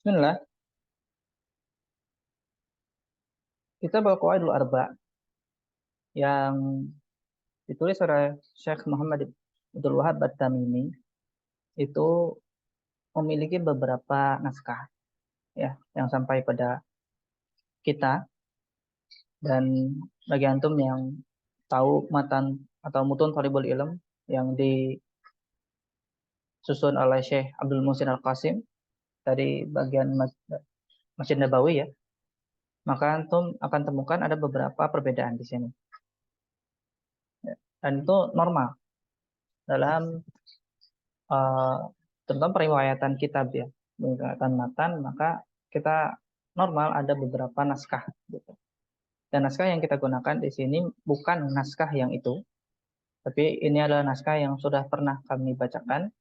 Bismillah, kita bawa Qawaidul Arba yang ditulis oleh Syekh Muhammad Abdul Wahab At-Tamimi itu memiliki beberapa naskah ya yang sampai pada kita, dan bagi antum yang tahu matan atau mutun Thalibul Ilm yang disusun oleh Syekh Abdul Muhsin Al-Qasim dari bagian Masjid Nabawi ya, maka antum akan temukan ada beberapa perbedaan di sini. Dan itu normal dalam eh, terutama periwayatan kitab ya, menggunakan matan, maka kita normal ada beberapa naskah gitu. Dan naskah yang kita gunakan di sini bukan naskah yang itu, tapi ini adalah naskah yang sudah pernah kami bacakan,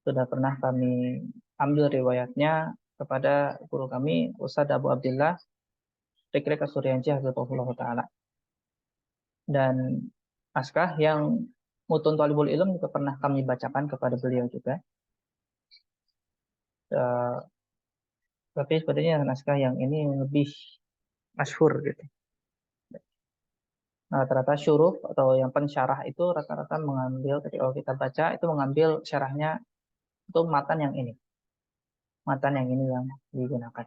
sudah pernah kami ambil riwayatnya kepada guru kami Ustadz Abu Abdillah Fikri Kasuryanji Hafizahullah Ta'ala. Dan naskah yang Mutun Thalibul Ilm juga pernah kami bacakan kepada beliau juga. Eh, tapi sebenarnya naskah yang ini lebih masyhur gitu. Nah, rata-rata syuruh atau yang pensyarah itu rata-rata mengambil ketika kita baca itu mengambil syarahnya itu matan yang ini yang digunakan.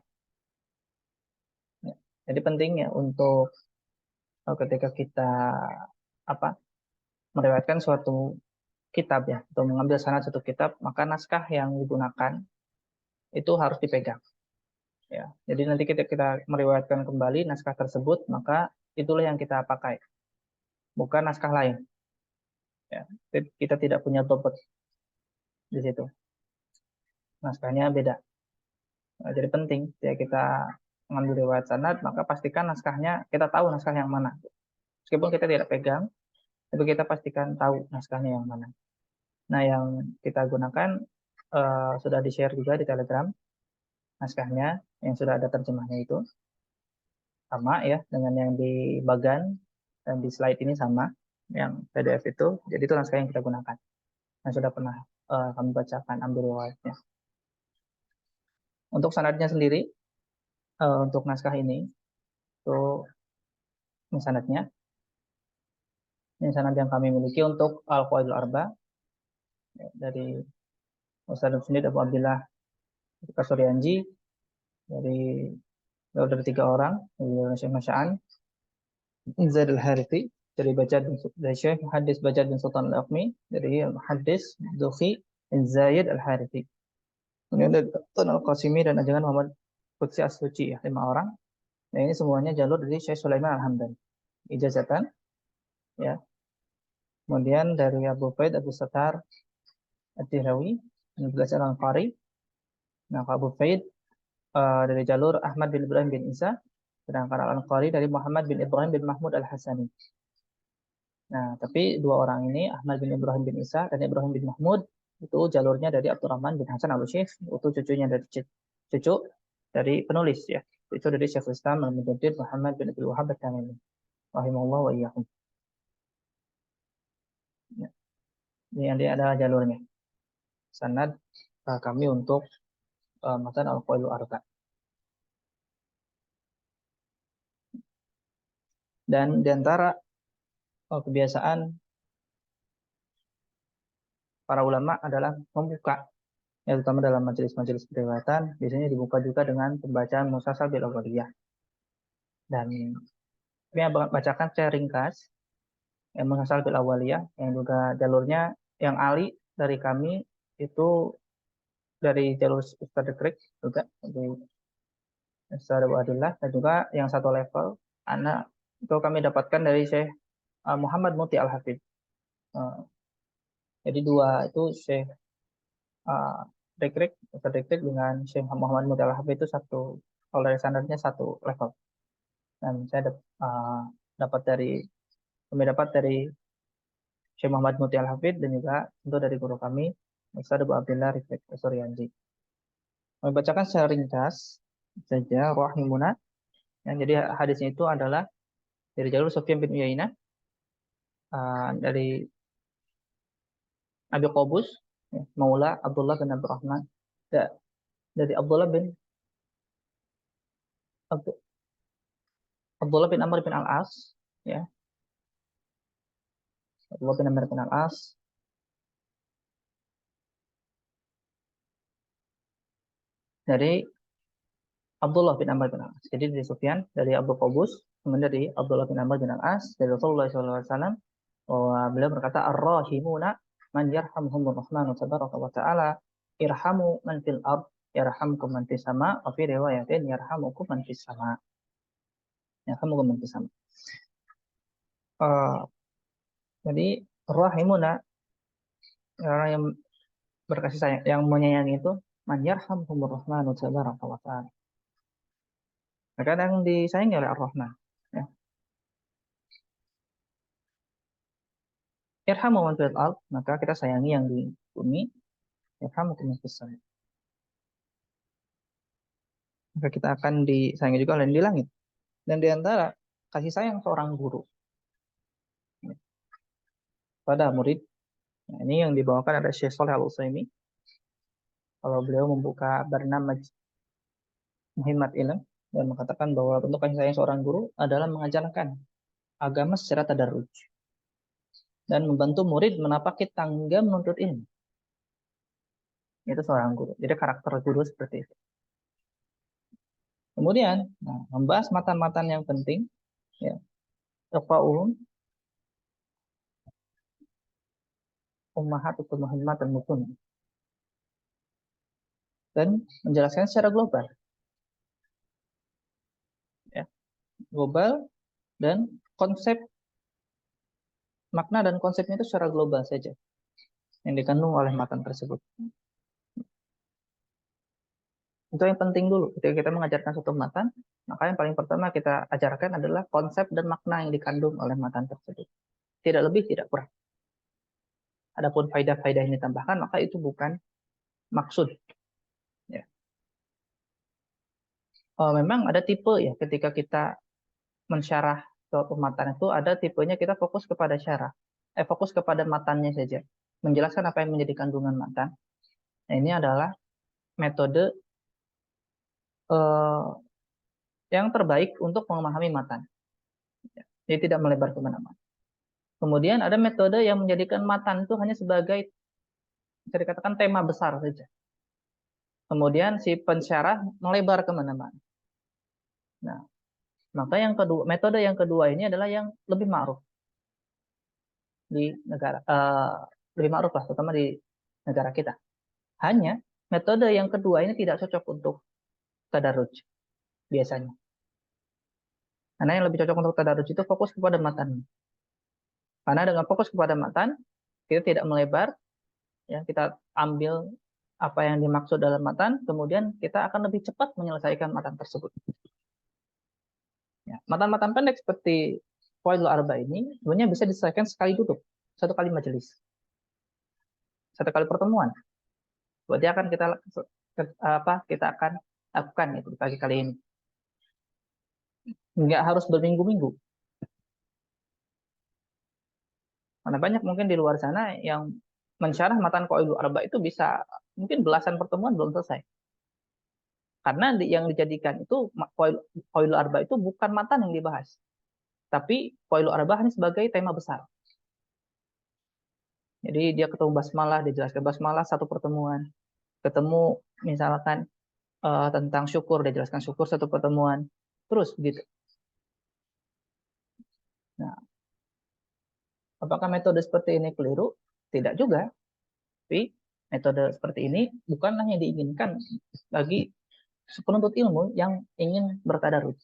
Ya. Jadi penting ya untuk ketika kita apa meriwayatkan suatu kitab ya atau mengambil sanad satu kitab, maka naskah yang digunakan itu harus dipegang. Ya. Jadi nanti kita meriwayatkan kembali naskah tersebut, maka itulah yang kita pakai, bukan naskah lain. Ya. Kita tidak punya dobet di situ. Naskahnya beda. Nah, jadi penting ya kita mengambil riwayat sanad, maka pastikan naskahnya kita tahu naskah yang mana. Meskipun kita tidak pegang, tapi kita pastikan tahu naskahnya yang mana. Nah, yang kita gunakan sudah di-share juga di Telegram naskahnya yang sudah ada terjemahnya itu sama ya dengan yang di bagan dan di slide ini sama yang PDF itu. Jadi itu naskah yang kita gunakan. Yang sudah pernah kami bacakan ambil riwayatnya. Untuk sanadnya sendiri, untuk naskah ini, itu ini sanadnya. Ini sanad yang kami miliki untuk Al-Qawaidul Arba ya, dari Ustaz Sundit Abu Abdillah Kasuryanji dari dari tiga orang dari Syekh Masya'an Zaid Al-Harithi dari dari Syekh Hadis Bajad bin Sultan Al-Aqmi dari Hadis Dukhi bin Zaid Al-Harithi. Kemudian dari Sultan Al-Qasimi dan ajangan Muhammad Qudsi As-Suci ya, lima orang. Nah ini semuanya jalur dari Syekh Sulaiman Al-Hamdan. Ijazatan ya. Kemudian dari Abu Faid Abu Satar At-Tihrawi dan belajar Al-Qari. Nah, Abu Faid dari jalur Ahmad bin Ibrahim bin Isa, sedangkan Al-Anqari dari Muhammad bin Ibrahim bin Mahmud Al-Hasani. Nah, tapi dua orang ini, Ahmad bin Ibrahim bin Isa dan Ibrahim bin Mahmud, itu jalurnya dari Abdurrahman bin Hasan Al-Syekh, itu cucunya dari cucu dari penulis ya. Itu dari Syekhul Islam Al-Mujaddid Muhammad bin Abdul Wahhab At-Tamimi. Rahimahullah wa iyyakum. Ya. Ini yang dia adalah jalurnya. Sanad kami untuk matan Al-Qawaidul Arba. Dan di antara kebiasaan para ulama adalah membuka, ya terutama dalam majelis-majelis periwayatan, biasanya dibuka juga dengan pembacaan Musalsal bil Awwaliyah. Dan kami bacakan secara ringkas yang Musalsal bil Awwaliyah, yang juga jalurnya yang ali dari kami itu dari jalur Ustadz Dekrik juga dari Ustadz Abu Adillah, dan juga yang satu level anak itu kami dapatkan dari Syekh Muhammad Muti Al-Hafidh. Jadi dua itu Syekh uh, Dekrik, Ustadz Dekrik dengan Syekh Muhammad Muti Al-Hafidh itu satu, kalau dari standarnya satu level. Dan saya dapat dari kami dapat dari Syekh Muhammad Muti Al-Hafidh dan juga tentu dari guru kami Ustaz Abu Abdillah Rifik Suryanji. Kami bacakan secara ringkas saja rahimuna. Yang jadi hadisnya itu adalah dari jalur Sufyan bin Uyainah, dari Abi Qabus ya, Maula Abdullah bin Abdurrahman, ya, dari Abdullah bin Abdullah bin Amr bin Al-As, ya. Abdullah bin Amr bin Al-As dari Abdullah bin Amr bin Al-As. Jadi dari Sufyan, dari Abu Qabus, kemudian dari Abdullah bin Amr bin Al-As, dari Rasulullah SAW, bahwa beliau berkata, Ar-Rahimuna man yarhamhumur rahmanu tabaraka wa ta'ala, irhamu man fil ard, yarhamkum man fis sama, wa fi riwayatin yarhamukum man fis sama. Yarhamukum man fis sama. Jadi, Rahimuna, orang yang berkasih sayang, yang menyayangi itu, man yarhamhumur rahmanu tabaraka wa ta'ala. Terkadang disayangi oleh Ar-Rahman. Ya. Irhamu man fil ard, maka kita sayangi yang di bumi. Irhamukum man fis sama. Maka kita akan disayangi juga oleh yang di langit. Dan di antara kasih sayang seorang guru pada murid, nah ini yang dibawakan ada Syekh Shalih Al-Utsaimin. Kalau beliau membuka bernamaj Muhimmat Ilm dan mengatakan bahwa bentuk kasih sayang seorang guru adalah mengajarkan agama secara tadarruj dan membantu murid menapaki tangga menuntut ilmu. Itu seorang guru. Jadi karakter guru seperti itu. Kemudian, nah, membahas matan-matan yang penting, ya, Iqra'uhum ummahatul muhimmat dan mutun, dan menjelaskan secara global, ya, global dan konsep, makna dan konsepnya itu secara global saja yang dikandung oleh matan tersebut. Itu yang penting dulu ketika kita mengajarkan suatu matan, maka yang paling pertama kita ajarkan adalah konsep dan makna yang dikandung oleh matan tersebut. Tidak lebih, tidak kurang. Adapun faidah-faidah yang ditambahkan, maka itu bukan maksud. Ya. Memang ada tipe ya ketika kita mensyarah suatu matan itu ada tipenya kita fokus kepada syarah, fokus kepada matannya saja, menjelaskan apa yang menjadi kandungan matan. Nah, ini adalah metode eh, yang terbaik untuk memahami matan. Jadi tidak melebar kemana-mana. Kemudian ada metode yang menjadikan matan itu hanya sebagai bisa dikatakan tema besar saja. Kemudian si pensyarah melebar kemana-mana. Nah, maka yang kedua, metode yang kedua ini adalah yang lebih ma'ruf di negara, lebih ma'ruf lah, terutama di negara kita. Hanya metode yang kedua ini tidak cocok untuk tadarruj biasanya. Karena yang lebih cocok untuk tadarruj itu fokus kepada matan. Karena dengan fokus kepada matan, kita tidak melebar, ya kita ambil apa yang dimaksud dalam matan, kemudian kita akan lebih cepat menyelesaikan matan tersebut. Ya, matan-matan pendek seperti Qawaidul Arba ini sebenarnya bisa diselesaikan sekali duduk, satu kali majelis, satu kali pertemuan. Berarti akan kita akan lakukan itu di pagi kali ini. Nggak harus berminggu-minggu. Karena banyak mungkin di luar sana yang mensyarah matan Qawaidul Arba itu bisa mungkin belasan pertemuan belum selesai. Karena yang dijadikan itu Qawaidul Arba itu bukan matan yang dibahas, tapi Qawaidul Arba hanya sebagai tema besar. Jadi dia ketemu basmalah, dijelaskan basmalah satu pertemuan. Ketemu misalkan tentang syukur, dijelaskan syukur satu pertemuan. Terus begitu. Nah, apakah metode seperti ini keliru? Tidak juga. Tapi metode seperti ini bukan hanya diinginkan bagi penuntut ilmu yang ingin bertadarus.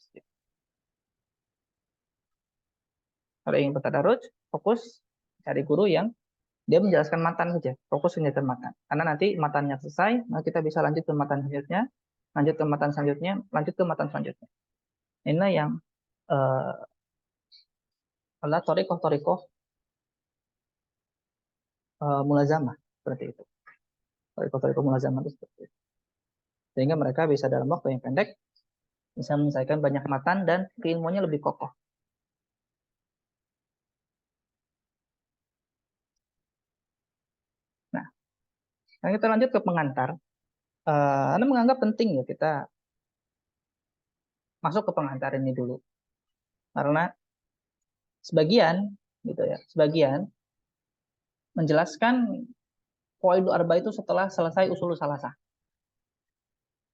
Kalau ingin bertadarus, fokus cari guru yang dia menjelaskan matan saja, fokus menjelaskan matan. Karena nanti matannya selesai, maka kita bisa lanjut ke matan selanjutnya, lanjut ke matan selanjutnya, lanjut ke matan selanjutnya. Inilah yang uh, adalah torikoh-torikoh mulazamah seperti itu. Torikoh-torikoh mulazamah itu seperti itu. Sehingga mereka bisa dalam waktu yang pendek bisa menyelesaikan banyak matan dan keilmuannya lebih kokoh. Nah, kita lanjut ke pengantar. Anda menganggap penting ya kita masuk ke pengantar ini dulu. Karena sebagian gitu ya, sebagian menjelaskan qawaidul arba itu setelah selesai usul salasah,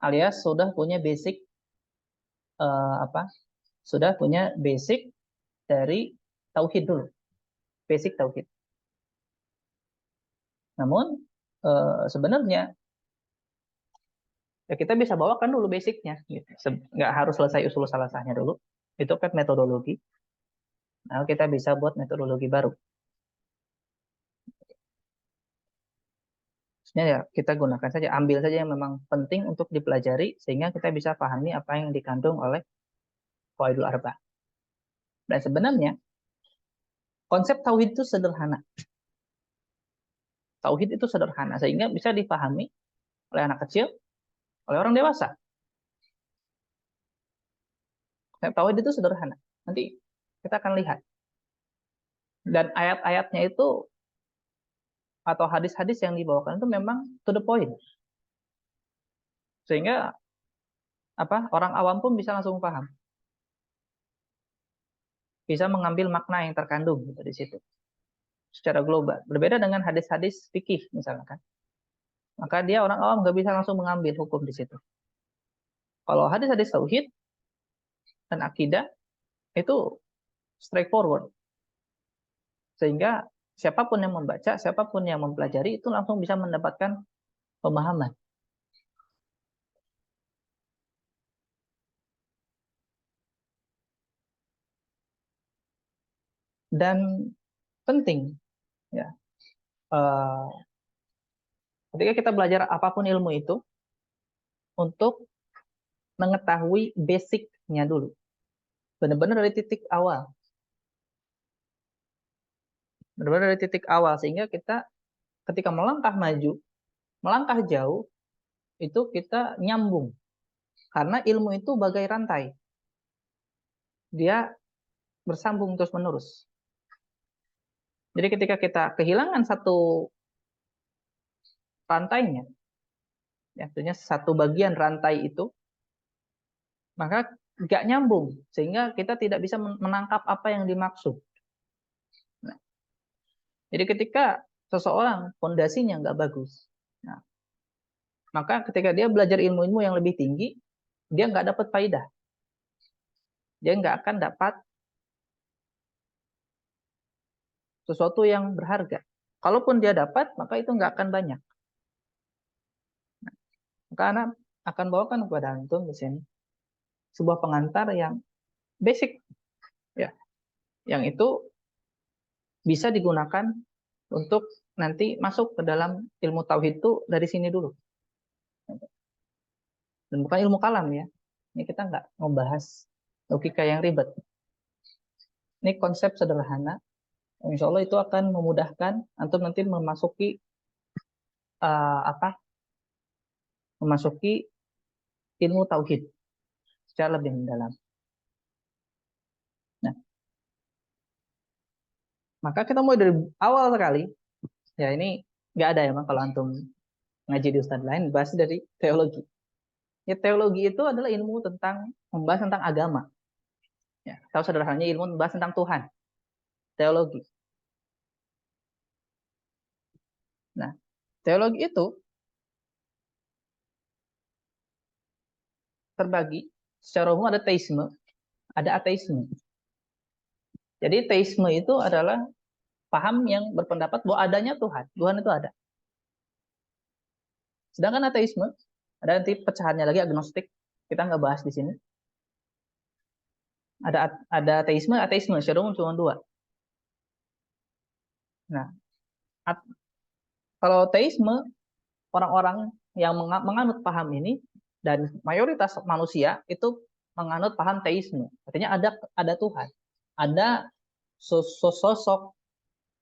alias sudah punya basic apa? Sudah punya basic dari tauhid dulu, basic tauhid. Namun sebenarnya ya kita bisa bawakan dulu basicnya, gitu. Nggak harus selesai usul salasahnya dulu. Itu kan metodologi. Nah, kita bisa buat metodologi baru. Maksudnya ya kita gunakan saja, ambil saja yang memang penting untuk dipelajari sehingga kita bisa pahami apa yang dikandung oleh qawaidul arba. Dan sebenarnya konsep tauhid itu sederhana. Tauhid itu sederhana sehingga bisa dipahami oleh anak kecil, oleh orang dewasa. Konsep tauhid itu sederhana. Nanti kita akan lihat. Dan ayat-ayatnya itu atau hadis-hadis yang dibawakan itu memang to the point. Sehingga apa? Orang awam pun bisa langsung paham. Bisa mengambil makna yang terkandung gitu di situ secara global. Berbeda dengan hadis-hadis fikih misalkan. Maka dia orang awam nggak bisa langsung mengambil hukum di situ. Kalau hadis-hadis tauhid dan akidah itu straightforward. Sehingga siapapun yang membaca, siapapun yang mempelajari itu langsung bisa mendapatkan pemahaman. Dan penting ya, eh, ketika kita belajar apapun ilmu itu untuk mengetahui basicnya dulu. Benar-benar dari titik awal. Benar-benar dari titik awal sehingga kita ketika melangkah maju, melangkah jauh itu kita nyambung. Karena ilmu itu bagai rantai. Dia bersambung terus-menerus. Jadi ketika kita kehilangan satu rantainya, ya, artinya satu bagian rantai itu, maka nggak nyambung. Sehingga kita tidak bisa menangkap apa yang dimaksud. Nah, jadi ketika seseorang fondasinya nggak bagus, nah, maka ketika dia belajar ilmu-ilmu yang lebih tinggi, dia nggak dapat faidah. Dia nggak akan dapat sesuatu yang berharga. Kalaupun dia dapat, maka itu nggak akan banyak. Maka anak akan bawakan kepada antum di sini sebuah pengantar yang basic, ya, yang itu bisa digunakan untuk nanti masuk ke dalam ilmu tauhid itu dari sini dulu. Dan bukan ilmu kalam ya. Ini kita nggak membahas logika yang ribet. Ini konsep sederhana. Insya Allah itu akan memudahkan antum nanti memasuki apa? Memasuki ilmu tauhid secara lebih mendalam. Nah, maka kita mulai dari awal sekali. Ya ini nggak ada ya, kalau antum ngaji di ustadz lain bahas dari teologi. Ya teologi itu adalah ilmu tentang membahas tentang agama. Ya, tahu sederhananya ilmu membahas tentang Tuhan. Teologi. Nah, teologi itu terbagi secara umum, ada teisme, ada ateisme. Jadi teisme itu adalah paham yang berpendapat bahwa adanya Tuhan. Tuhan itu ada. Sedangkan ateisme ada nanti pecahannya lagi, agnostik. Kita nggak bahas di sini. Ada ateisme, ateisme secara umum cuma dua. Nah, kalau teisme, orang-orang yang menganut paham ini dan mayoritas manusia itu menganut paham teisme. Artinya ada Tuhan, ada sosok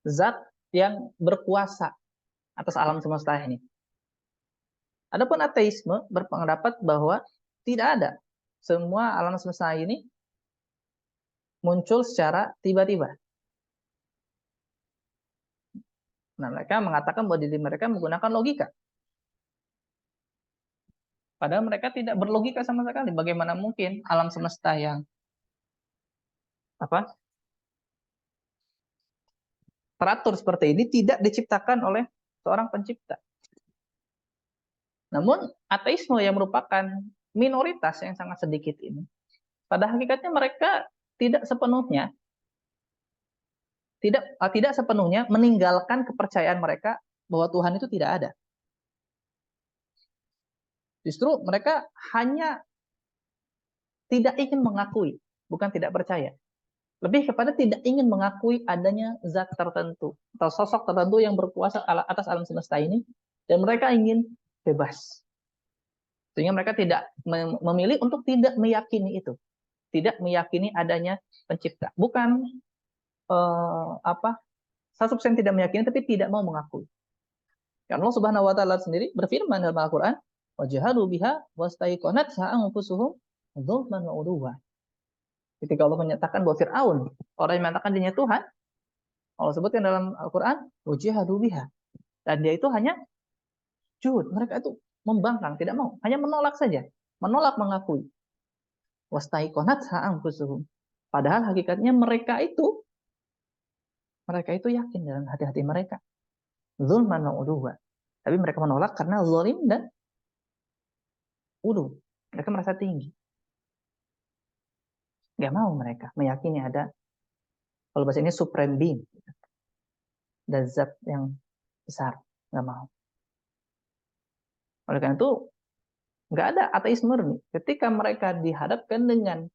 zat yang berkuasa atas alam semesta ini. Adapun ateisme berpendapat bahwa tidak ada. Semua alam semesta ini muncul secara tiba-tiba. Nah, mereka mengatakan bahwa diri mereka menggunakan logika. Padahal mereka tidak berlogika sama sekali. Bagaimana mungkin alam semesta yang teratur seperti ini tidak diciptakan oleh seorang pencipta. Namun ateisme yang merupakan minoritas yang sangat sedikit ini, pada hakikatnya mereka tidak sepenuhnya tidak sepenuhnya meninggalkan kepercayaan mereka bahwa Tuhan itu tidak ada. Justru mereka hanya tidak ingin mengakui, bukan tidak percaya. Lebih kepada tidak ingin mengakui adanya zat tertentu atau sosok tertentu yang berkuasa atas alam semesta ini, dan mereka ingin bebas. Sehingga mereka tidak memilih untuk tidak meyakini itu, tidak meyakini adanya pencipta. Bukan 100% tidak meyakini, tapi tidak mau mengakui. Karena Allah Subhanahu Wa Taala sendiri berfirman dalam Al-Quran, wajahadu biha wastaiqonatha anfusuhum dzulman wa uluwa. Ketika Allah menyatakan bahwa Fir'aun, orang yang menyatakan dirinya Tuhan, Allah sebutkan dalam Al-Quran, wajahadu biha. Dan dia itu hanya juhud. Mereka itu membangkang, tidak mau. Hanya menolak saja. Menolak mengakui. Wastaiqonatha anfusuhum. Padahal hakikatnya mereka itu yakin dalam hati-hati mereka. Zulman wa uluwa. Tapi mereka menolak karena zalim dan ulu. Mereka merasa tinggi. Gak mau mereka meyakini ada, kalau bahasa ini supreme being, dan zat yang besar. Gak mau. Oleh karena itu, nggak ada ateis murni. Ketika mereka dihadapkan dengan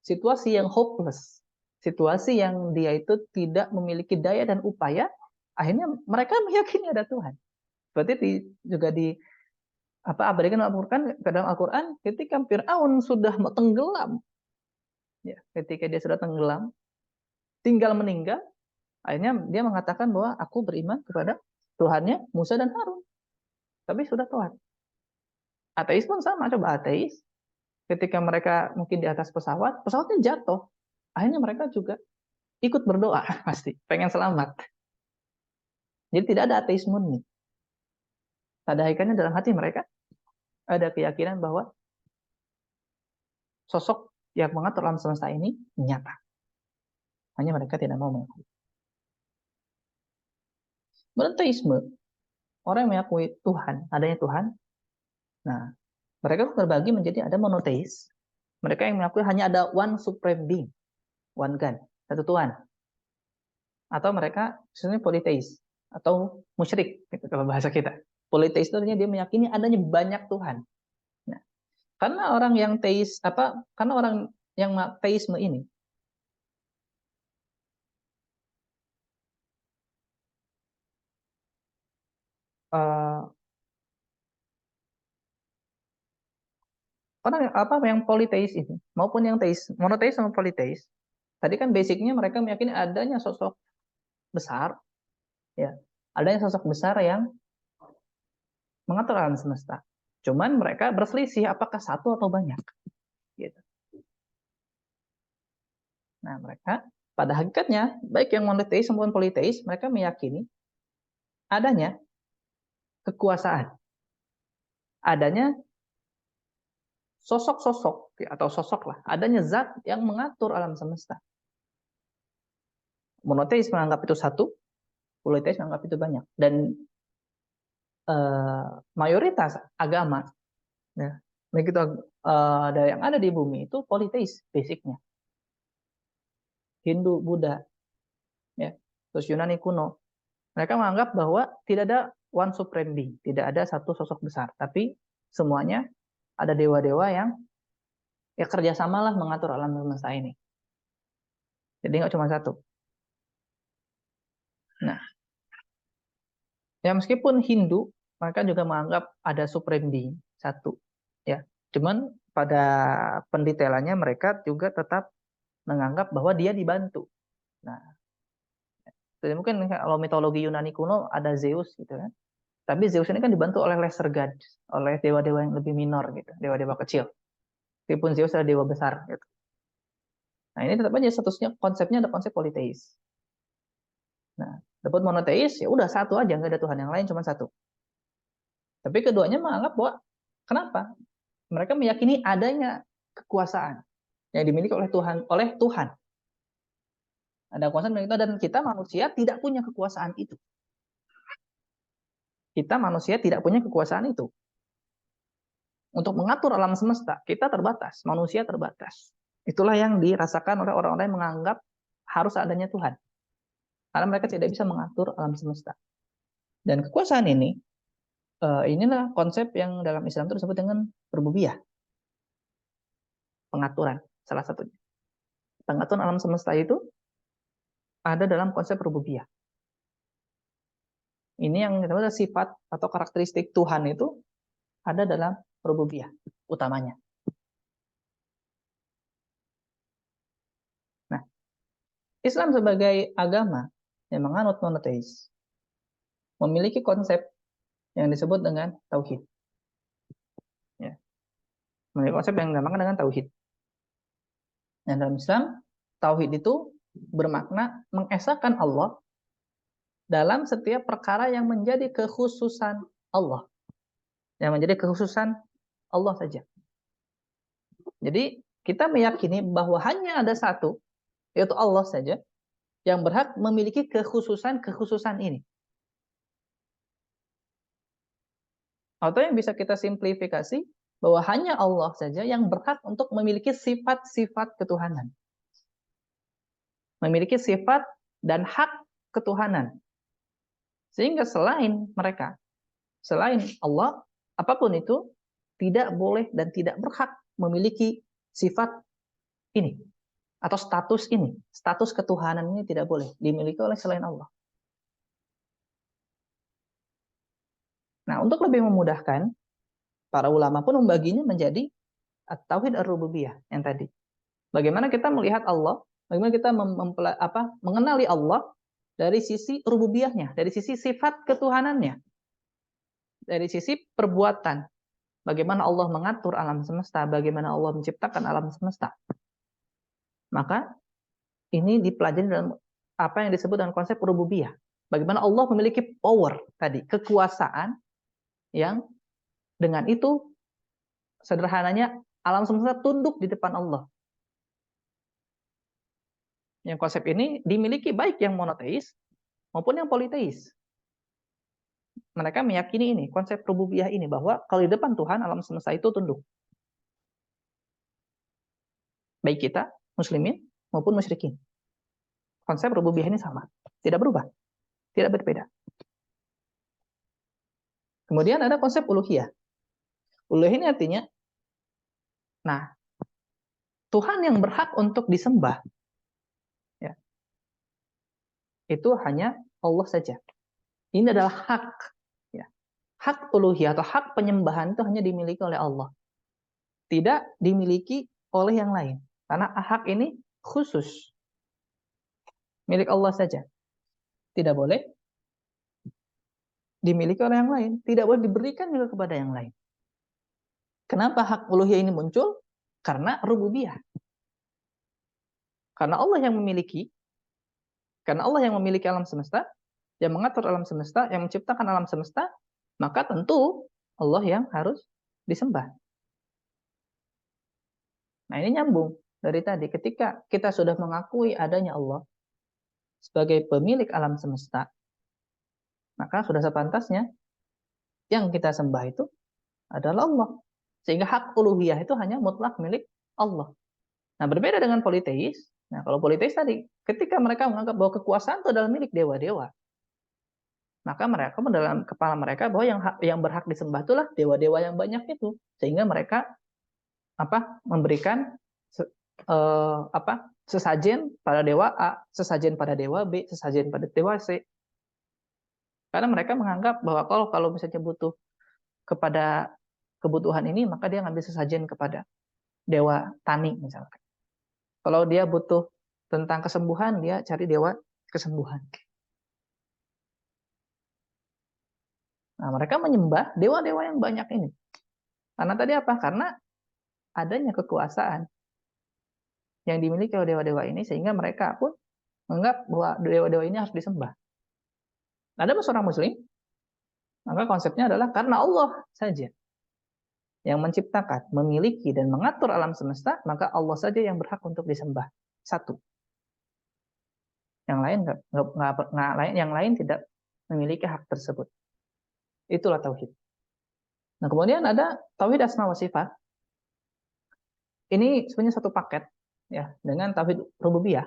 situasi yang hopeless, situasi yang dia itu tidak memiliki daya dan upaya, akhirnya mereka meyakini ada Tuhan. Berarti juga abadikan dalam Al-Quran, ketika Fir'aun sudah tenggelam, ya, ketika dia sudah tenggelam, tinggal meninggal, akhirnya dia mengatakan bahwa aku beriman kepada Tuhannya Musa dan Harun. Tapi sudah telat. Ateis pun sama, coba ateis, ketika mereka mungkin di atas pesawatnya jatuh, akhirnya mereka juga ikut berdoa, pasti pengen selamat. Jadi tidak ada ateis murni. Pada hakikatnya dalam hati mereka ada keyakinan bahwa sosok yang mengatur alam semesta ini nyata. Hanya mereka tidak mau mengakui. Monoteisme, orang yang mengakui Tuhan, adanya Tuhan, nah, mereka terbagi menjadi ada monoteis, mereka yang mengakui hanya ada one supreme being, one God, satu Tuhan. Atau mereka sebenarnya politeis atau musyrik, gitu, kalau bahasa kita. Politeis itu artinya dia meyakini adanya banyak Tuhan. Nah, karena orang yang karena orang yang teisme ini orang yang politeis ini maupun yang teis, monoteis sama politeis, tadi kan basicnya mereka meyakini adanya sosok besar, ya, adanya sosok besar yang mengatur alam semesta. Cuman mereka berselisih apakah satu atau banyak, gitu. Nah, mereka pada hakikatnya baik yang monoteis maupun politeis, mereka meyakini adanya kekuasaan, adanya sosok-sosok atau sosok lah, adanya zat yang mengatur alam semesta. Monoteis menganggap itu satu, politeis menganggap itu banyak. Dan mayoritas agama, ya, begitu yang ada di bumi itu politeis basicnya. Hindu, Buddha, ya, terus Yunani kuno, mereka menganggap bahwa tidak ada one supreme being, tidak ada satu sosok besar, tapi semuanya ada dewa-dewa yang ya kerjasamalah mengatur alam semesta ini. Jadi nggak cuma satu. Nah, ya meskipun Hindu, mereka juga menganggap ada supreme being satu, ya. Cuman pada pendetailannya mereka juga tetap menganggap bahwa dia dibantu. Nah, jadi mungkin kalau mitologi Yunani kuno ada Zeus gitu kan. Tapi Zeus ini kan dibantu oleh lesser gods, oleh dewa-dewa yang lebih minor gitu, dewa-dewa kecil. Meskipun Zeus adalah dewa besar gitu. Nah, ini tetap aja statusnya konsepnya ada konsep politeis. Nah, dapat monoteis ya udah satu aja, nggak ada Tuhan yang lain, cuma satu. Tapi keduanya menganggap bahwa kenapa? Mereka meyakini adanya kekuasaan yang dimiliki oleh Tuhan. Ada kekuasaan itu, dan kita manusia tidak punya kekuasaan itu. Kita manusia tidak punya kekuasaan itu. Untuk mengatur alam semesta, kita terbatas, manusia terbatas. Itulah yang dirasakan oleh orang-orang yang menganggap harus adanya Tuhan. Karena mereka tidak bisa mengatur alam semesta. Dan kekuasaan ini, inilah konsep yang dalam Islam itu disebut dengan rububiyah. Pengaturan, salah satunya. Pengaturan alam semesta itu ada dalam konsep rububiyah. Ini yang disebut sifat atau karakteristik Tuhan itu ada dalam rububiyah utamanya. Nah, Islam sebagai agama yang menganut monoteis memiliki konsep yang disebut dengan tauhid. Ya. Memiliki konsep yang dinamakan dengan tauhid. Dan dalam Islam, tauhid itu bermakna mengesahkan Allah dalam setiap perkara yang menjadi kekhususan Allah. Yang menjadi kekhususan Allah saja. Jadi, kita meyakini bahwa hanya ada satu, yaitu Allah saja, yang berhak memiliki kekhususan ini. Atau yang bisa kita simplifikasi, bahwa hanya Allah saja yang berhak untuk memiliki sifat-sifat ketuhanan. Memiliki sifat dan hak ketuhanan. Sehingga selain mereka, selain Allah, apapun itu, tidak boleh dan tidak berhak memiliki sifat ini. Atau status ini. Status ketuhanan ini tidak boleh dimiliki oleh selain Allah. Nah, untuk lebih memudahkan, para ulama pun membaginya menjadi tauhid ar-rububiyah yang tadi. Bagaimana kita melihat Allah, bagaimana kita mengenali Allah dari sisi rububiyahnya, dari sisi sifat ketuhanannya, dari sisi perbuatan. Bagaimana Allah mengatur alam semesta, bagaimana Allah menciptakan alam semesta. Maka ini dipelajari dalam apa yang disebut dengan konsep rububiyah. Bagaimana Allah memiliki power tadi, kekuasaan yang dengan itu sederhananya alam semesta tunduk di depan Allah. Yang konsep ini dimiliki baik yang monoteis maupun yang politeis. Mereka meyakini ini, konsep rububiyah ini, bahwa kalau di depan Tuhan alam semesta itu tunduk. Baik kita, muslimin maupun musyrikin. Konsep rububiyah ini sama, tidak berubah, tidak berbeda. Kemudian ada konsep uluhiyah. Uluhiyah ini artinya, nah, Tuhan yang berhak untuk disembah, ya, itu hanya Allah saja. Ini adalah hak, ya. Hak uluhiyah atau hak penyembahan itu hanya dimiliki oleh Allah, tidak dimiliki oleh yang lain. Karena hak ini khusus milik Allah saja. Tidak boleh dimiliki oleh yang lain, tidak boleh diberikan juga kepada yang lain. Kenapa hak uluhiyah ini muncul? Karena rububiyah. Karena Allah yang memiliki alam semesta, yang mengatur alam semesta, yang menciptakan alam semesta, maka tentu Allah yang harus disembah. Nah, ini nyambung dari tadi. Ketika kita sudah mengakui adanya Allah sebagai pemilik alam semesta, maka sudah sepantasnya yang kita sembah itu adalah Allah. Sehingga hak uluhiyah itu hanya mutlak milik Allah. Nah, berbeda dengan politeis. Nah, kalau politeis tadi, ketika mereka menganggap bahwa kekuasaan itu adalah milik dewa-dewa, maka mereka dalam kepala mereka bahwa yang berhak disembah itulah dewa-dewa yang banyak itu. Sehingga mereka memberikan sesajen pada dewa A, sesajen pada dewa B, sesajen pada dewa C. Karena mereka menganggap bahwa kalau misalnya butuh kepada kebutuhan ini, maka dia ngambil sesajen kepada dewa tani misalkan. Kalau dia butuh tentang kesembuhan, dia cari dewa kesembuhan. Nah, mereka menyembah dewa-dewa yang banyak ini. Karena tadi apa? Karena adanya kekuasaan yang dimiliki oleh dewa-dewa ini, sehingga mereka pun menganggap bahwa dewa-dewa ini harus disembah. Ada seorang muslim, maka konsepnya adalah karena Allah saja yang menciptakan, memiliki, dan mengatur alam semesta, maka Allah saja yang berhak untuk disembah. Satu. Yang lain yang lain tidak memiliki hak tersebut. Itulah tauhid. Nah, kemudian ada tauhid asma wa sifat. Ini sebenarnya satu paket ya dengan tauhid rububiyah.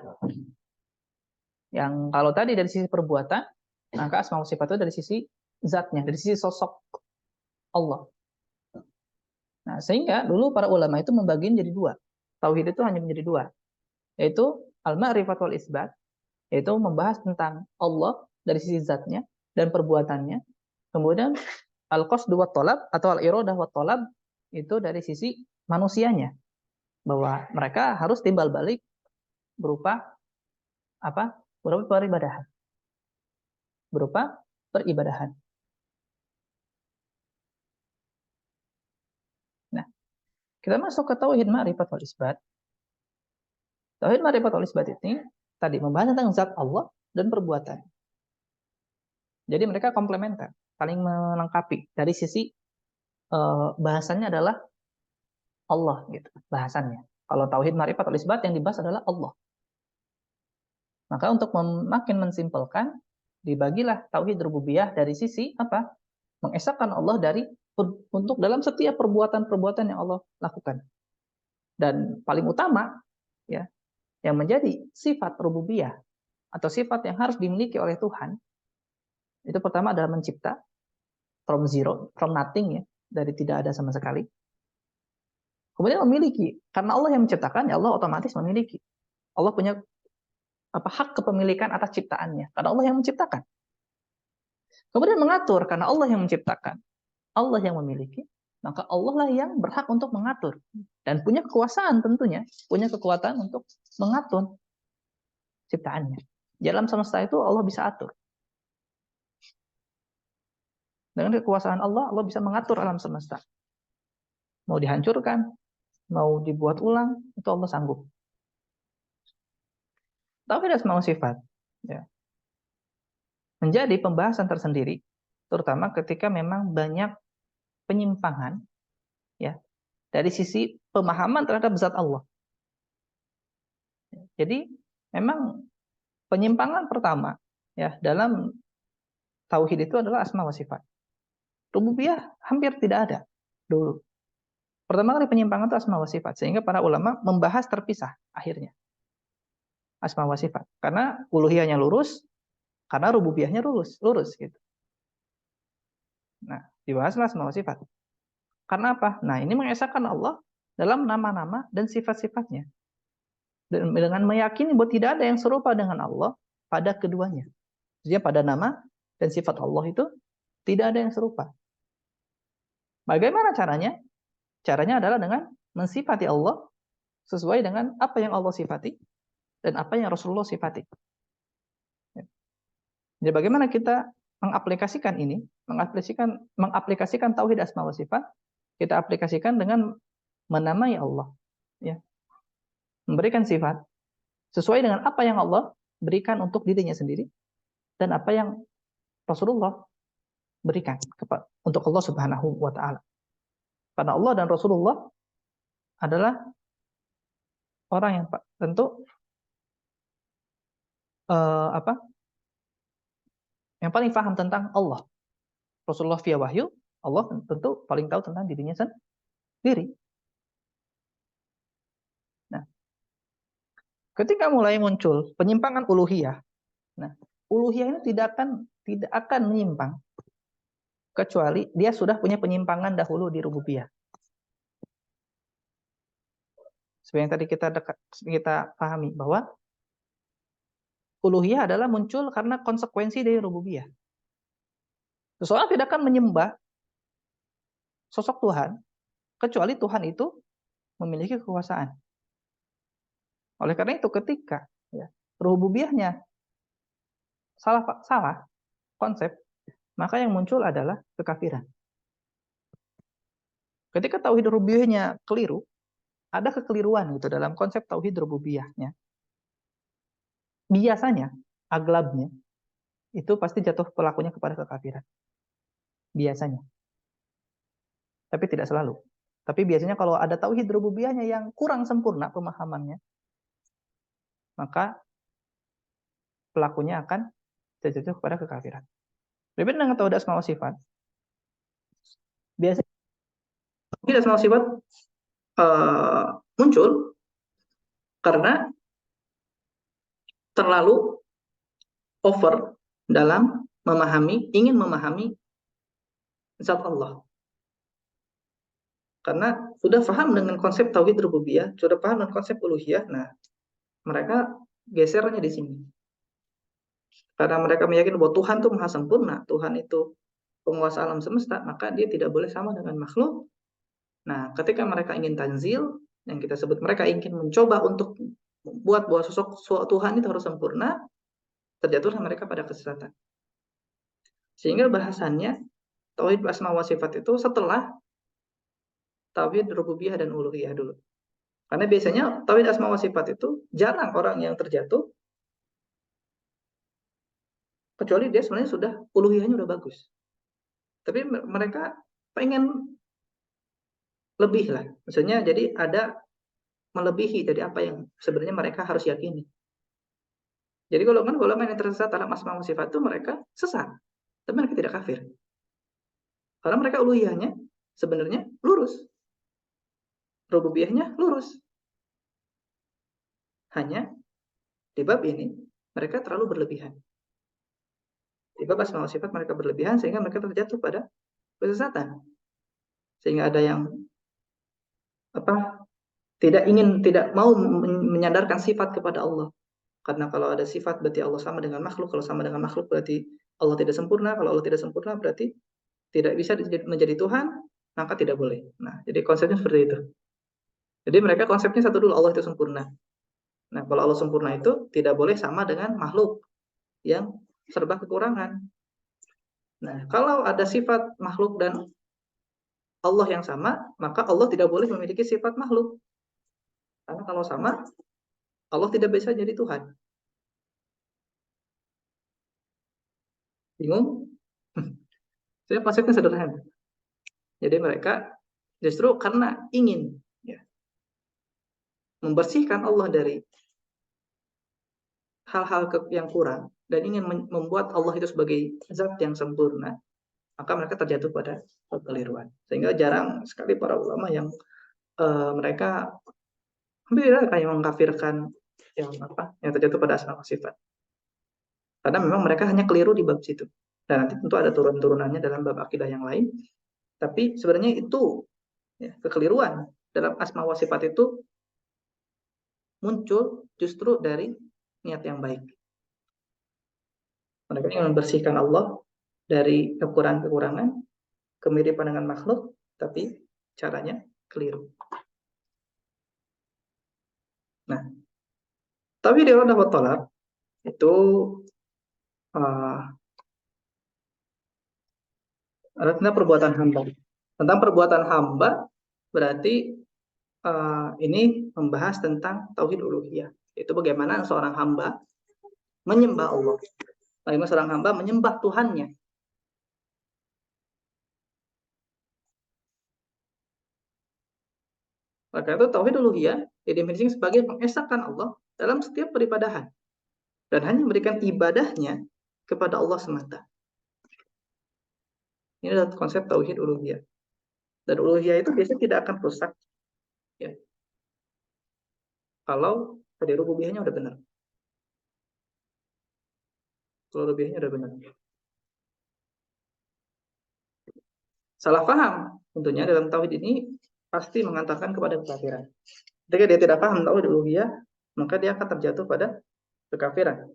Yang kalau tadi dari sisi perbuatan, maka asma wa sifat itu dari sisi zatnya, dari sisi sosok Allah. Nah, sehingga dulu para ulama itu membagi jadi dua. Tauhid itu hanya menjadi dua, yaitu al-ma'rifat wal isbat, yaitu membahas tentang Allah dari sisi zatnya dan perbuatannya. Kemudian al-qasd wa talab atau al-iradah wa talab itu dari sisi manusianya, bahwa mereka harus timbal balik berupa apa? Berupa peribadahan. Berupa peribadahan. Nah, kita masuk ke tauhid ma'rifat wal isbat. Tauhid ma'rifat wal isbat ini tadi membahas tentang zat Allah dan perbuatan. Jadi mereka komplementer, saling melengkapi. Dari sisi bahasannya adalah Allah gitu, bahasannya. Kalau tauhid ma'rifat wal isbat yang dibahas adalah Allah. Maka untuk makin mensimpelkan, dibagilah tauhid rububiyah dari sisi apa? Mengesahkan Allah dari untuk dalam setiap perbuatan-perbuatan yang Allah lakukan. Dan paling utama ya, yang menjadi sifat rububiyah atau sifat yang harus dimiliki oleh Tuhan, itu pertama adalah mencipta from zero, from nothing ya, dari tidak ada sama sekali. Kemudian memiliki, karena Allah yang menciptakan, ya Allah otomatis memiliki. Allah punya hak kepemilikan atas ciptaannya, karena Allah yang menciptakan. Kemudian mengatur, karena Allah yang menciptakan, Allah yang memiliki, maka Allah lah yang berhak untuk mengatur dan punya kekuasaan tentunya, punya kekuatan untuk mengatur ciptaannya. Di alam semesta itu Allah bisa atur. Dengan kekuasaan Allah, Allah bisa mengatur alam semesta. Mau dihancurkan, mau dibuat ulang, itu Allah sanggup. Tapi ada semua sifat. Ya. Menjadi pembahasan tersendiri, terutama ketika memang banyak penyimpangan ya dari sisi pemahaman terhadap zat Allah. Jadi memang penyimpangan pertama ya dalam tauhid itu adalah asma wa sifat. Rububiyah hampir tidak ada dulu. Pertama kali penyimpangan itu asma wa sifat, sehingga para ulama membahas terpisah akhirnya asma wa sifat. Karena uluhiyahnya lurus, karena rububiyahnya lurus gitu. Nah, dibahaslah asma wa sifat. Karena apa? Nah, ini mengesahkan Allah dalam nama-nama dan sifat-sifatnya. Dan dengan meyakini bahwa tidak ada yang serupa dengan Allah pada keduanya. Jadi pada nama dan sifat Allah itu tidak ada yang serupa. Bagaimana caranya? Caranya adalah dengan mensifati Allah sesuai dengan apa yang Allah sifati dan apa yang Rasulullah sifati. Jadi bagaimana kita mengaplikasikan ini? Mengaplikasikan tauhid asma wa sifat, kita aplikasikan dengan menamai Allah, ya. Memberikan sifat sesuai dengan apa yang Allah berikan untuk dirinya sendiri dan apa yang Rasulullah berikan untuk Allah Subhanahu wa taala. Karena Allah dan Rasulullah adalah orang yang tentu apa? Yang paling paham tentang Allah. Rasulullah via wahyu, Allah tentu paling tahu tentang dirinya sendiri. Nah, ketika mulai muncul penyimpangan uluhiyah, nah, uluhiyah ini tidak akan menyimpang kecuali dia sudah punya penyimpangan dahulu di rububiyah. Seperti yang tadi kita pahami bahwa uluhiyah adalah muncul karena konsekuensi dari rububiyah. Seseorang tidak akan menyembah sosok Tuhan kecuali Tuhan itu memiliki kekuasaan. Oleh karena itu ketika ya, rububiyahnya salah konsep, maka yang muncul adalah kekafiran. Ketika tauhid rububiyahnya keliru, ada kekeliruan gitu dalam konsep tauhid rububiyahnya. Biasanya, aglabnya, itu pasti jatuh pelakunya kepada kekafiran. Biasanya. Tapi tidak selalu. Tapi biasanya kalau ada tauhid rububiyahnya yang kurang sempurna pemahamannya, maka pelakunya akan terjatuh kepada kekafiran. Berbeda dengan tauhid asma wa sifat. Biasanya tauhid asma wa sifat muncul karena terlalu over dalam ingin memahami zat Allah. Karena sudah paham dengan konsep tauhid rububiyah, sudah paham dengan konsep uluhiyah, nah mereka gesernya di sini. Karena mereka meyakini bahwa Tuhan itu maha sempurna, Tuhan itu penguasa alam semesta, maka dia tidak boleh sama dengan makhluk. Nah, ketika mereka ingin tanzil, yang kita sebut mereka ingin mencoba untuk membuat bahwa sosok Tuhan itu harus sempurna, terjatuhlah mereka pada kesesatan. Sehingga bahasannya tauhid asma wa sifat itu setelah tauhid rububiyah dan uluhiyah dulu. Karena biasanya tauhid asma wa sifat itu jarang orang yang terjatuh kecuali dia sebenarnya sudah uluhiyahnya udah bagus. Tapi mereka pengen lebih lah. Maksudnya jadi ada melebihi dari apa yang sebenarnya mereka harus yakini. Jadi golongan yang tersesat dalam asma wa sifat itu mereka sesat, tapi mereka tidak kafir. Karena mereka uluhiyahnya sebenarnya lurus. Rububiyahnya lurus. Hanya di bab ini mereka terlalu berlebihan. Di bab asma wa sifat mereka berlebihan sehingga mereka terjatuh pada kesesatan. Sehingga ada yang tidak mau menyadarkan sifat kepada Allah. Karena kalau ada sifat berarti Allah sama dengan makhluk, kalau sama dengan makhluk berarti Allah tidak sempurna, kalau Allah tidak sempurna berarti tidak bisa menjadi Tuhan, maka tidak boleh. Nah, jadi konsepnya seperti itu. Jadi mereka konsepnya satu dulu, Allah itu sempurna. Nah, kalau Allah sempurna itu tidak boleh sama dengan makhluk yang serba kekurangan. Nah, kalau ada sifat makhluk dan Allah yang sama, maka Allah tidak boleh memiliki sifat makhluk. Karena kalau sama, Allah tidak bisa jadi Tuhan. Bingung? Jadi konsepnya sederhana. Jadi mereka justru karena ingin membersihkan Allah dari hal-hal yang kurang dan ingin membuat Allah itu sebagai zat yang sempurna, maka mereka terjatuh pada kekeliruan. Sehingga jarang sekali para ulama yang mereka hampir kayak mengkafirkan yang terjatuh pada asma wa sifat. Karena memang mereka hanya keliru di bab situ. Dan nanti tentu ada turun-turunannya dalam bab akidah yang lain. Tapi sebenarnya itu kekeliruan dalam asma wa sifat itu muncul justru dari niat yang baik. Mereka ingin membersihkan Allah dari kekurangan-kekurangan, kemiripan dengan makhluk, tapi caranya keliru. Nah, tapi di irodah wa talab itu ada tentang perbuatan hamba. Tentang perbuatan hamba berarti ini membahas tentang tauhid uluhiyah. Itu bagaimana seorang hamba menyembah Allah. Bagaimana seorang hamba menyembah Tuhannya. Maka itu tauhid uluhiyah didefinisikan sebagai mengesahkan Allah dalam setiap peribadahan dan hanya memberikan ibadahnya kepada Allah semata. Ini adalah konsep tauhid uluhiyah. Dan uluhiyah itu biasanya tidak akan rusak ya. Kalau tadi rububiyahnya udah benar. Kalau rububiyahnya udah benar. Salah paham tentunya dalam tauhid ini pasti mengantarkan kepada kekafiran. Ketika dia tidak paham tauhid uluhiyah, maka dia akan terjatuh pada kekafiran.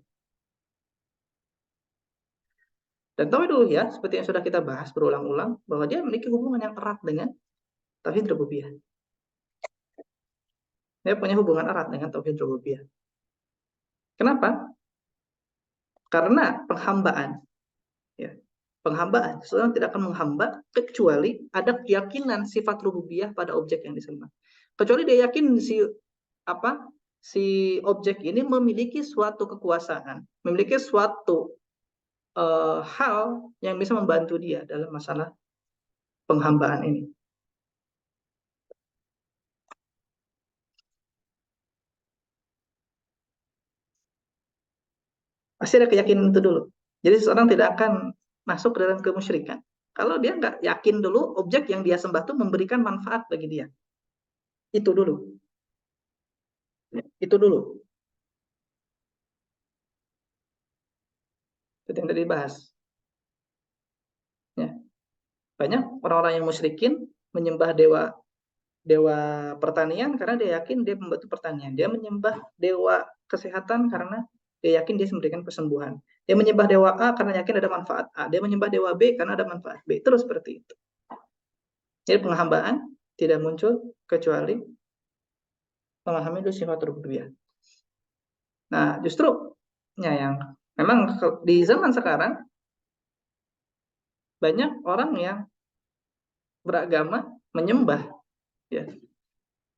Dan tauhid uluhiyah seperti yang sudah kita bahas berulang-ulang bahwa dia memiliki hubungan yang erat dengan tauhid rububiyah. Dia punya hubungan erat dengan tauhid rububiyah. Kenapa? Karena penghambaan. Ya. Penghambaan. Seseorang tidak akan menghamba kecuali ada keyakinan sifat rububiyah pada objek yang disembah. Kecuali dia yakin si objek ini memiliki suatu kekuasaan, memiliki suatu hal yang bisa membantu dia dalam masalah penghambaan ini. Pasti ada keyakinan itu dulu. Jadi seseorang tidak akan masuk ke dalam kemusyrikan kalau dia nggak yakin dulu objek yang dia sembah itu memberikan manfaat bagi dia. Itu dulu. Itu dulu. Itu yang tadi dibahas. Ya. Banyak orang-orang yang musyrikin menyembah dewa dewa pertanian karena dia yakin dia membantu pertanian. Dia menyembah dewa kesehatan karena dia yakin dia memberikan kesembuhan. Dia menyembah dewa A karena yakin ada manfaat A. Dia menyembah dewa B karena ada manfaat B. Terus seperti itu. Jadi penghambaan tidak muncul kecuali memahami dulu sifat rububiyah. Nah, justru yang memang di zaman sekarang banyak orang yang beragama menyembah, ya,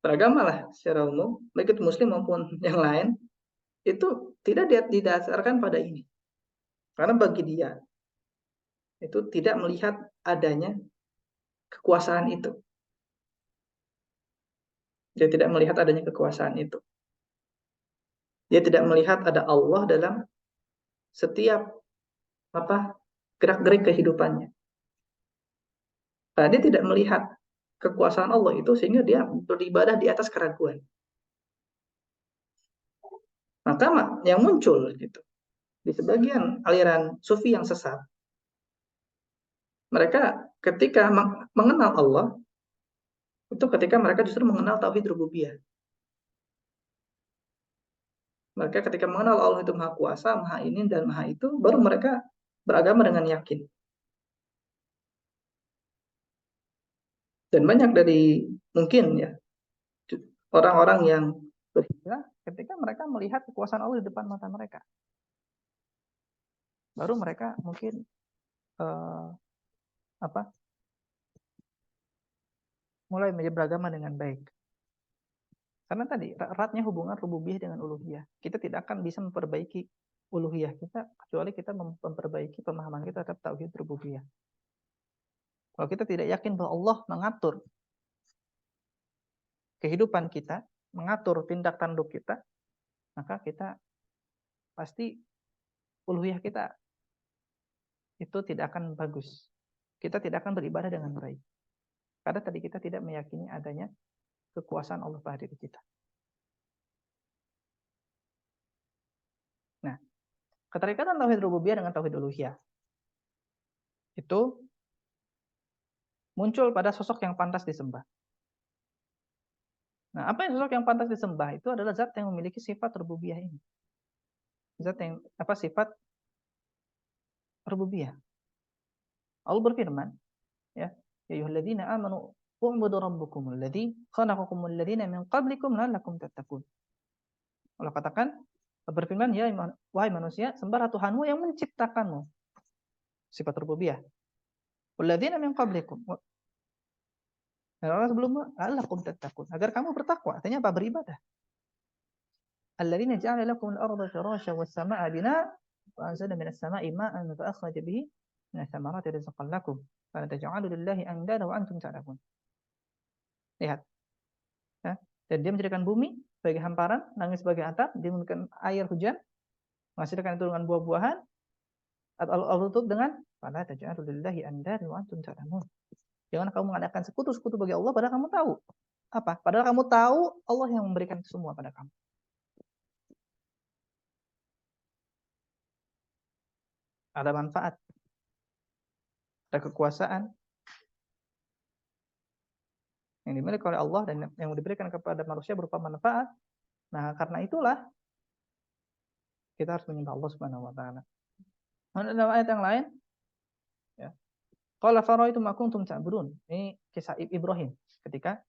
beragama lah secara umum, baik itu muslim maupun yang lain, itu tidak didasarkan pada ini. Karena bagi dia, itu tidak melihat adanya kekuasaan itu. Dia tidak melihat adanya kekuasaan itu. Dia tidak melihat ada Allah dalam setiap gerak-gerik kehidupannya. Nah, dia tidak melihat kekuasaan Allah itu sehingga dia beribadah di atas keraguan. Maka yang muncul gitu di sebagian aliran sufi yang sesat, mereka ketika mengenal Allah itu ketika mereka justru mengenal tauhid rububiyah. Mereka ketika mengenal Allah itu maha kuasa, maha ini dan maha itu, baru mereka beragama dengan yakin. Dan banyak dari mungkin ya orang-orang yang berhijrah ketika mereka melihat kekuasaan Allah di depan mata mereka. Baru mereka mungkin mulai beragama dengan baik. Karena tadi eratnya hubungan rububiyah dengan uluhiyah. Kita tidak akan bisa memperbaiki uluhiyah kita kecuali kita memperbaiki pemahaman kita terhadap tauhid rububiyah. Kalau kita tidak yakin bahwa Allah mengatur kehidupan kita, mengatur tindak tanduk kita, maka kita pasti uluhiyah kita itu tidak akan bagus. Kita tidak akan beribadah dengan baik. Karena tadi kita tidak meyakini adanya kekuasaan Allah pada diri kita. Nah, keterikatan tauhid rububiyah dengan tauhid uluhiyah itu muncul pada sosok yang pantas disembah. Nah, apa yang sosok yang pantas disembah itu adalah zat yang memiliki sifat rububiyah ini. Zat yang sifat rububiyah. Allah berfirman, ya, ya ayyuhalladzina amanu u'budu rabbakumul ladzi khalaqakumul ladzina min qablikum la'allakum tattaqun. Allah katakan berfirman, ya wahai manusia, sembahlah Tuhanmu yang menciptakanmu. Sifat rububiyah. Walladzina min qablikum. Dan orang sebelummu la'allakum tattaqun. Agar kamu bertakwa. Artinya apa? Beribadah. Alladzina ja'ala lakum al-ardha firasyan was-samaa'a binaa'a wa anzala minas samaa'i maa'an fa akhraja bihi minas thamarati rizqan lakum. Fala taj'alu lillahi andada wa antum ta'lamun. Lihat. Ya. Dan dia menjadikan bumi sebagai hamparan, langit sebagai atap, dia memberikan air hujan, menghasilkan itu dengan buah-buahan, atau Allah tutup dengan fala taj'alu lillahi andada wa antum ta'lamun. Jangan kamu mengadakan sekutu-sekutu bagi Allah padahal kamu tahu. Apa? Padahal kamu tahu Allah yang memberikan semua pada kamu. Ada manfaat, ada kekuasaan yang dimiliki oleh Allah dan yang diberikan kepada manusia berupa manfaat. Nah, karena itulah kita harus menyembah Allah Subhanahu wa taala. Dalam ayat yang lain, ya. Qala faraitum ma kuntum ta'budun. Ini kisah Ibrahim ketika